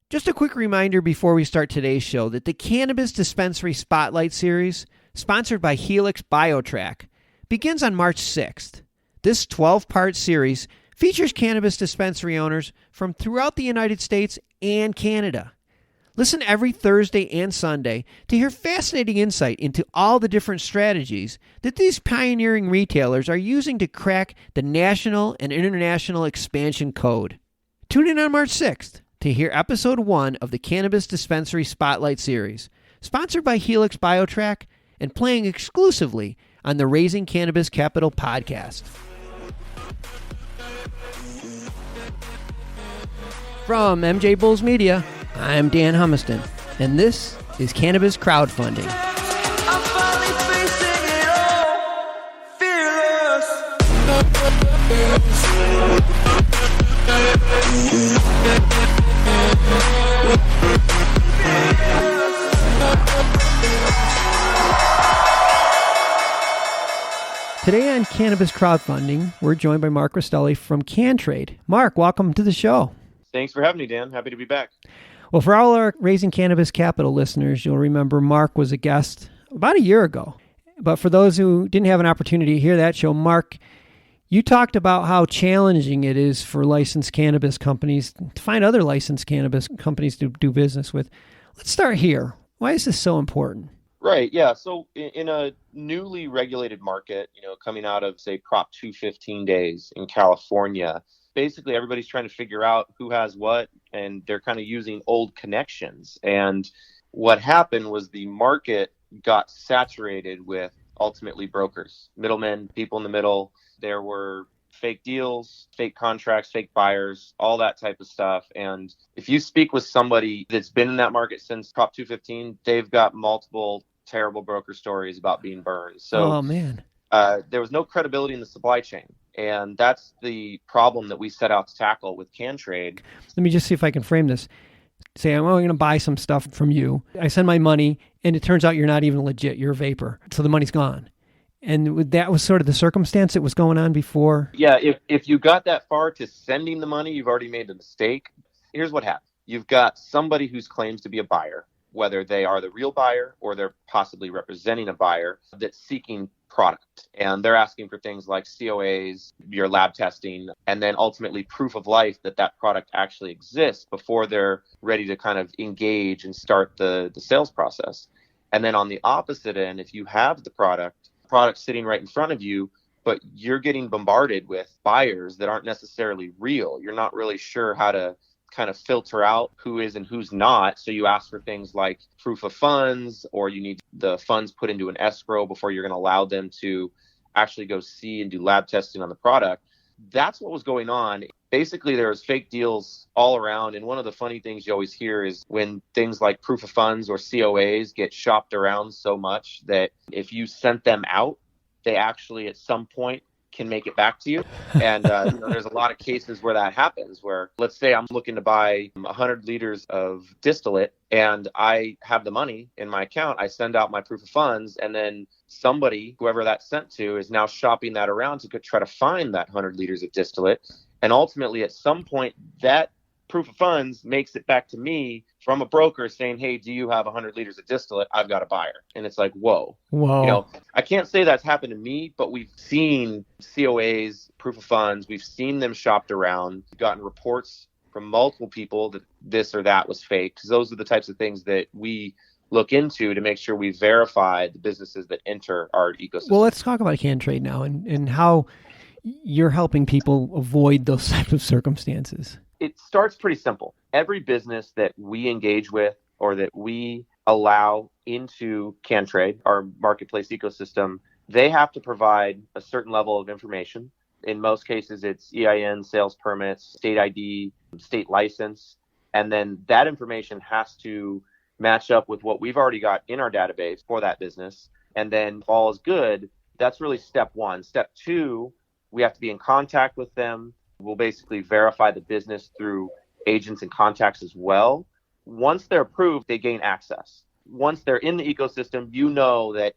Just a quick reminder before we start today's show that the Cannabis Dispensary Spotlight Series, sponsored by Helix BioTrack, begins on March 6th. This 12-part series features cannabis dispensary owners from throughout the United States and Canada. Listen every Thursday and Sunday to hear fascinating insight into all the different strategies that these pioneering retailers are using to crack the national and international expansion code. Tune in on March 6th to hear episode 1 of the Cannabis Dispensary Spotlight Series, sponsored by Helix BioTrack and playing exclusively on the Raising Cannabis Capital podcast. From MJBulls Media, I'm Dan Humiston, and this is Cannabis Crowdfunding. Today on Cannabis Crowdfunding, we're joined by Mark Rostelli from CannTrade. Mark, welcome to the show. Thanks for having me, Dan. Happy to be back. Well, for all our Raising Cannabis Capital listeners, you'll remember Mark was a guest about a year ago. But for those who didn't have an opportunity to hear that show, Mark, you talked about how challenging it is for licensed cannabis companies to find other licensed cannabis companies to do business with. Let's start here. Why is this so important? Right, yeah. So in a newly regulated market, coming out of, say, Prop 215 days in California, basically everybody's trying to figure out who has what, and they're kind of using old connections. And what happened was the market got saturated with ultimately brokers, middlemen, people in the middle. There were fake deals, fake contracts, fake buyers, all that type of stuff. And if you speak with somebody that's been in that market since Prop 215, they've got multiple terrible broker stories about being burned. So, oh, man. There was no credibility in the supply chain. And that's the problem that we set out to tackle with CannTrade. Let me just see if I can frame this. Say, I'm only going to buy some stuff from you. I send my money, and it turns out you're not even legit. You're a vapor. So the money's gone. And that was sort of the circumstance that was going on before? Yeah, if you got that far to sending the money, you've already made a mistake. Here's what happens. You've got somebody who claims to be a buyer, whether they are the real buyer or they're possibly representing a buyer that's seeking product. And they're asking for things like COAs, your lab testing, and then ultimately proof of life that that product actually exists before they're ready to kind of engage and start the sales process. And then on the opposite end, if you have the product sitting right in front of you, but you're getting bombarded with buyers that aren't necessarily real, you're not really sure how to kind of filter out who is and who's not. So you ask for things like proof of funds, or you need the funds put into an escrow before you're going to allow them to actually go see and do lab testing on the product. That's what was going on. Basically, there was fake deals all around. And one of the funny things you always hear is when things like proof of funds or COAs get shopped around so much that if you sent them out, they actually at some point can make it back to you. And there's a lot of cases where that happens, where let's say I'm looking to buy 100 liters of distillate and I have the money in my account. I send out my proof of funds, and then somebody, whoever that's sent to, is now shopping that around to try to find that 100 liters of distillate. And ultimately, at some point, that proof of funds makes it back to me from a broker saying, hey, do you have 100 liters of distillate? I've got a buyer. And it's like, whoa. I can't say that's happened to me, but we've seen COAs, proof of funds. We've seen them shopped around. We've gotten reports from multiple people that this or that was fake. Because those are the types of things that we look into to make sure we verify the businesses that enter our ecosystem. Well, let's talk about CannTrade now and how you're helping people avoid those types of circumstances. It starts pretty simple. Every business that we engage with or that we allow into CannTrade, our marketplace ecosystem, they have to provide a certain level of information. In most cases, it's EIN, sales permits, state ID, state license. And then that information has to match up with what we've already got in our database for that business. And then if all is good, that's really step one. Step two, we have to be in contact with them. We'll basically verify the business through agents and contacts as well. Once they're approved, they gain access. Once they're in the ecosystem, you know that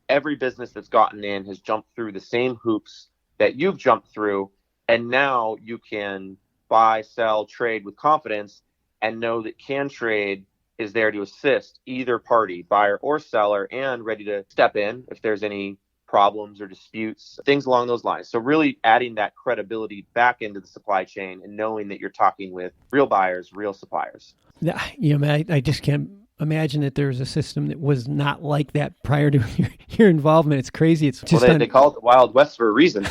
every business that's gotten in has jumped through the same hoops that you've jumped through. And now you can buy, sell, trade with confidence. and know that CannTrade is there to assist either party, buyer or seller, and ready to step in if there's any problems or disputes, things along those lines. So really adding that credibility back into the supply chain and knowing that you're talking with real buyers, real suppliers. Yeah, I just can't imagine that there was a system that was not like that prior to your involvement. It's crazy. It's just they call it the Wild West for a reason.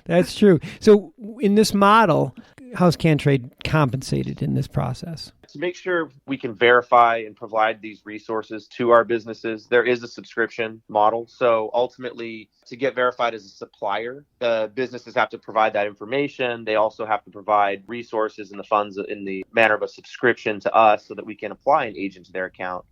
That's true. So in this model, how's CannTrade compensated in this process? To make sure we can verify and provide these resources to our businesses, there is a subscription model. So ultimately, to get verified as a supplier, the businesses have to provide that information. They also have to provide resources and the funds in the manner of a subscription to us so that we can apply an agent to their account.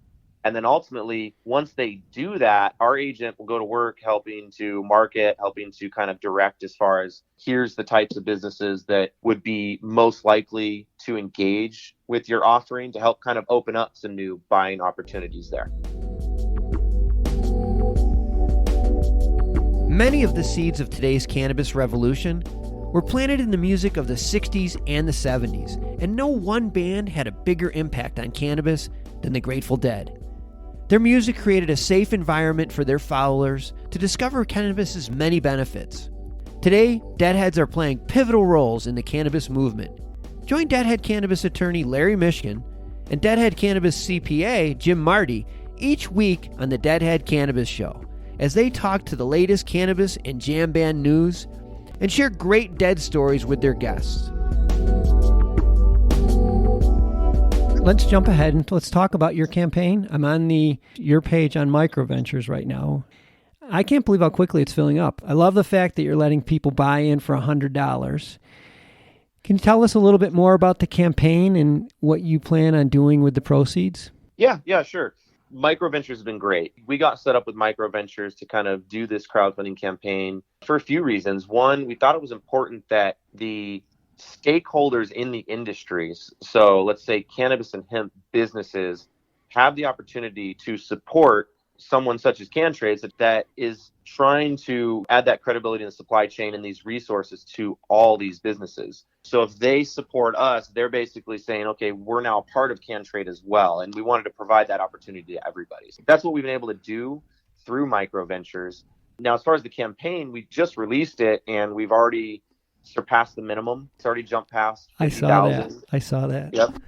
And then ultimately, once they do that, our agent will go to work helping to market, helping to kind of direct as far as here's the types of businesses that would be most likely to engage with your offering to help kind of open up some new buying opportunities there. Many of the seeds of today's cannabis revolution were planted in the music of the 60s and the 70s, and no one band had a bigger impact on cannabis than the Grateful Dead. Their music created a safe environment for their followers to discover cannabis's many benefits. Today, Deadheads are playing pivotal roles in the cannabis movement. Join Deadhead cannabis attorney Larry Mishkin and Deadhead cannabis CPA Jim Marty each week on the Deadhead Cannabis Show as they talk to the latest cannabis and jam band news and share great Dead stories with their guests. Let's jump ahead and let's talk about your campaign. I'm on your page on MicroVentures right now. I can't believe how quickly it's filling up. I love the fact that you're letting people buy in for $100. Can you tell us a little bit more about the campaign and what you plan on doing with the proceeds? Yeah, sure. MicroVentures has been great. We got set up with MicroVentures to kind of do this crowdfunding campaign for a few reasons. One, we thought it was important that the stakeholders in the industries, so let's say cannabis and hemp businesses, have the opportunity to support someone such as CannTrade that is trying to add that credibility in the supply chain and these resources to all these businesses. So if they support us, they're basically saying, okay, we're now a part of CannTrade as well. And we wanted to provide that opportunity to everybody. So that's what we've been able to do through MicroVentures. Now, as far as the campaign, we just released it and we've already surpassed the minimum. It's already jumped past 50,000. I saw that. Yep.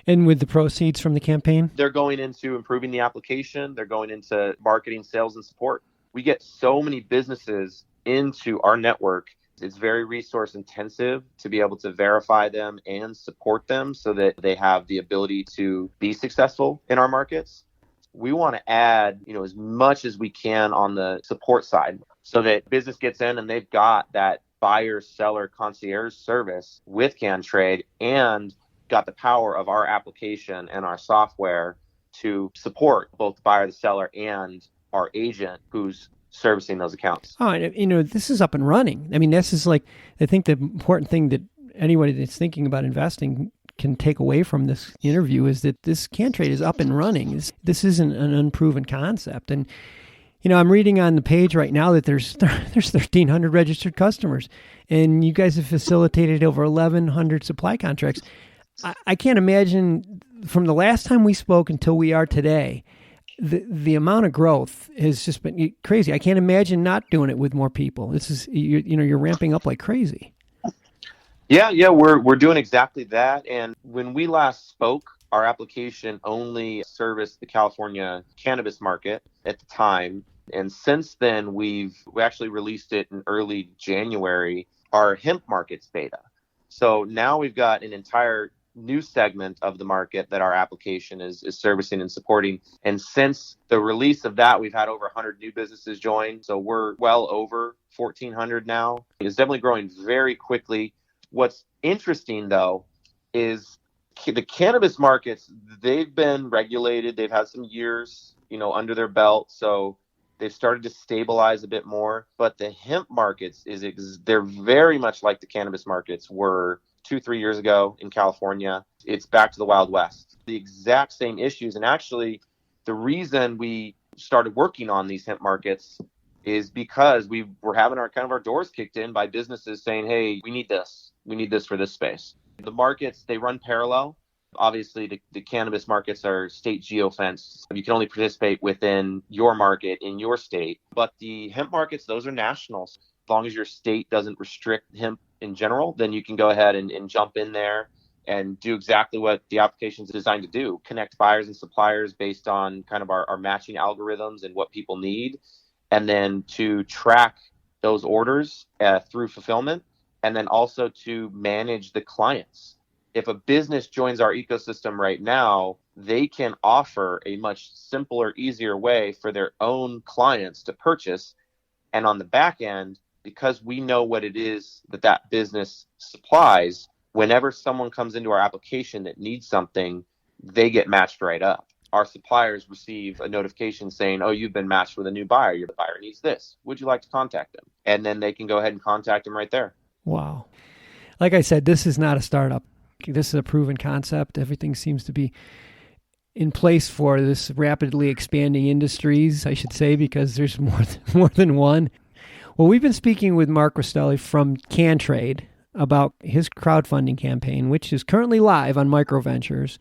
And with the proceeds from the campaign? They're going into improving the application. They're going into marketing, sales, and support. We get so many businesses into our network. It's very resource intensive to be able to verify them and support them so that they have the ability to be successful in our markets. We want to add, as much as we can on the support side so that business gets in and they've got that buyer, seller, concierge service with CannTrade and got the power of our application and our software to support both the buyer, the seller, and our agent who's servicing those accounts. Oh, and this is up and running. I mean, this is I think the important thing that anybody that's thinking about investing can take away from this interview is that this CannTrade is up and running. This isn't an unproven concept. And I'm reading on the page right now that there's 1,300 registered customers, and you guys have facilitated over 1,100 supply contracts. I can't imagine from the last time we spoke until we are today, the amount of growth has just been crazy. I can't imagine not doing it with more people. This is you're ramping up like crazy. Yeah, we're doing exactly that. And when we last spoke, our application only serviced the California cannabis market at the time. And since then, we actually released it in early January, our hemp markets beta. So now we've got an entire new segment of the market that our application is servicing and supporting. And since the release of that, we've had over 100 new businesses join. So we're well over 1,400 now. It's definitely growing very quickly. What's interesting, though, is the cannabis markets, they've been regulated. They've had some years, under their belt. So they've started to stabilize a bit more. But the hemp markets, they're very much like the cannabis markets were 2-3 years ago in California. It's back to the Wild West. The exact same issues. And actually, the reason we started working on these hemp markets is because we were having our doors kicked in by businesses saying, hey, we need this. We need this for this space. The markets, they run parallel. Obviously, the cannabis markets are state geofenced. You can only participate within your market in your state. But the hemp markets, those are national. As long as your state doesn't restrict hemp in general, then you can go ahead and jump in there and do exactly what the application is designed to do. Connect buyers and suppliers based on kind of our matching algorithms and what people need. And then to track those orders through fulfillment. And then also to manage the clients. If a business joins our ecosystem right now, they can offer a much simpler, easier way for their own clients to purchase. And on the back end, because we know what it is that business supplies, whenever someone comes into our application that needs something, they get matched right up. Our suppliers receive a notification saying, oh, you've been matched with a new buyer. Your buyer needs this. Would you like to contact them? And then they can go ahead and contact them right there. Wow. Like I said, this is not a startup. This is a proven concept. Everything seems to be in place for this rapidly expanding industries, I should say, because there's more than one. Well, we've been speaking with Mark Rostelli from CannTrade about his crowdfunding campaign, which is currently live on MicroVentures.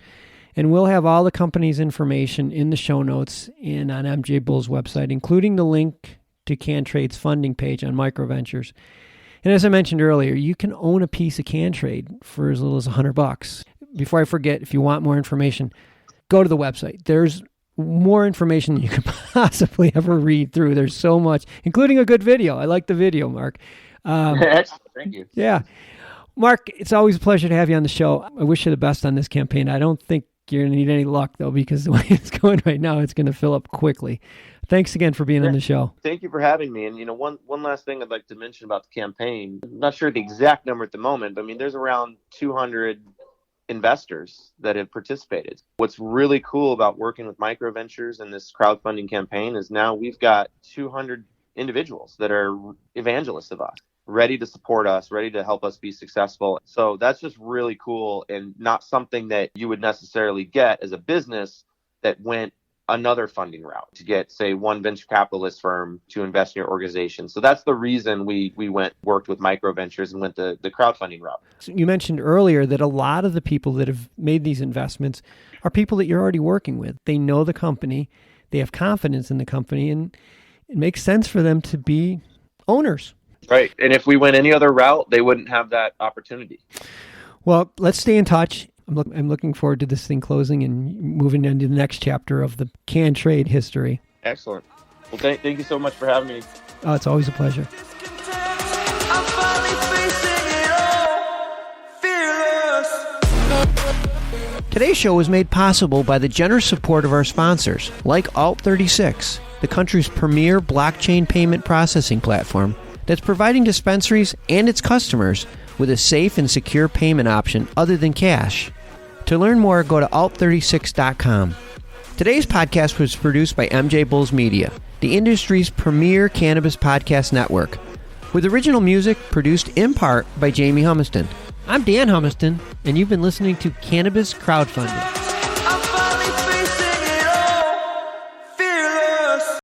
And we'll have all the company's information in the show notes and on MJBulls' website, including the link to CannTrade's funding page on MicroVentures. And as I mentioned earlier, you can own a piece of CannTrade for as little as $100. Before I forget, if you want more information, go to the website. There's more information than you could possibly ever read through. There's so much, including a good video. I like the video, Mark. Excellent. Thank you. Yeah. Mark, it's always a pleasure to have you on the show. I wish you the best on this campaign. I don't think you're going to need any luck, though, because the way it's going right now, it's going to fill up quickly. Thanks again for being on the show. Thank you for having me. And, one last thing I'd like to mention about the campaign. I'm not sure the exact number at the moment, but there's around 200 investors that have participated. What's really cool about working with MicroVentures and this crowdfunding campaign is now we've got 200 individuals that are evangelists of us, ready to support us, ready to help us be successful. So that's just really cool and not something that you would necessarily get as a business that went another funding route to get, say, one venture capitalist firm to invest in your organization. So that's the reason we worked with MicroVentures and went the crowdfunding route. So you mentioned earlier that a lot of the people that have made these investments are people that you're already working with. They know the company, they have confidence in the company, and it makes sense for them to be owners. Right. And if we went any other route, they wouldn't have that opportunity. Well, let's stay in touch. I'm looking forward to this thing closing and moving into the next chapter of the CannTrade history. Excellent. Well, thank you so much for having me. Oh, it's always a pleasure. Today's show was made possible by the generous support of our sponsors, like Alt36, the country's premier blockchain payment processing platform that's providing dispensaries and its customers with a safe and secure payment option other than cash. To learn more, go to alt36.com. Today's podcast was produced by MJBulls Media, the industry's premier cannabis podcast network, with original music produced in part by Jamie Humiston. I'm Dan Humiston, and you've been listening to Cannabis Crowdfunding.